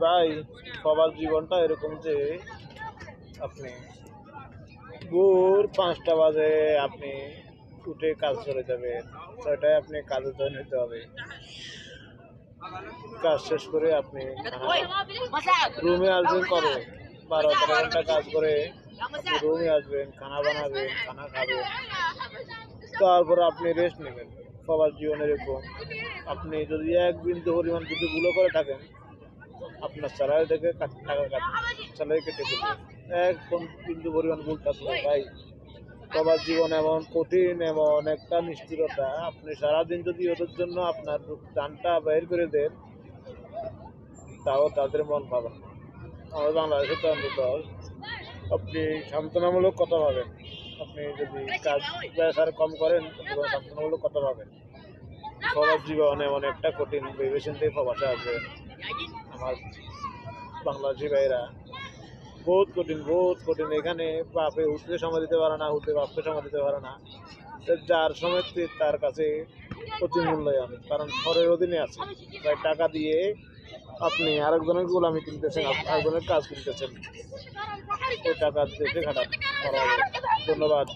ভাই সবার জীবনটা এরকম যে আপনি ভোর 5টা বাজে আপনি উঠে কাজ চলে যাবেন, 6টায় আপনি কাজে জয়েন হতে হবে। কাজ শেষ করে আপনি রুমে আসবেন কবে? 12-13 ঘন্টা কাজ করে আপনি রুমে আসবেন, খানা বানাবেন, খানা খাবেন, তারপর আপনি রেস্ট নেবেন। সবার জীবন এরকম। আপনি যদি এক বিন্দু পরিমাণ কিছু ভুলও করে থাকেন, আপনার স্যালারি থেকে টাকা কাটবে, স্যালারি কেটে দেবে। এক বিন্দু পরিমাণ ভুল থাকলে ভাই সবার জীবন এমন কঠিন, এমন একটা নিষ্ঠুরতা। আপনি সারাদিন যদি ওদের জন্য আপনার জানটা বের করে দেন, তাও তাদের মন পাবেন না। আমাদের বাংলাদেশে তো অন্তত আপনি সান্ত্বনামূলক কথা পাবেন। আপনি যদি কাজ ব্যবসা কম করেন, সান্ত্বনামূলক কথা পাবেন। সবার জীবন এমন একটা কঠিন, ভেবে চিন্তে প্রবাসে আছে আমার বাংলাদেশি ভাইরা। বহুত কঠিন, বহুত কঠিন। এখানে বাপে হুটকে সময় দিতে পারে না, হুটে বাপকে সময় দিতে পারে না। যার সময় তার কাছে প্রতি মূল্যায়ন, কারণ ঘরের অধীনে আছে। তাই টাকা দিয়ে আপনি আরেকজনের গোলামি কিনতেছেন, আরেকজনের কাজ কিনতেছেন। ওই টাকা দেশে খাটান করা হবে। ধন্যবাদ।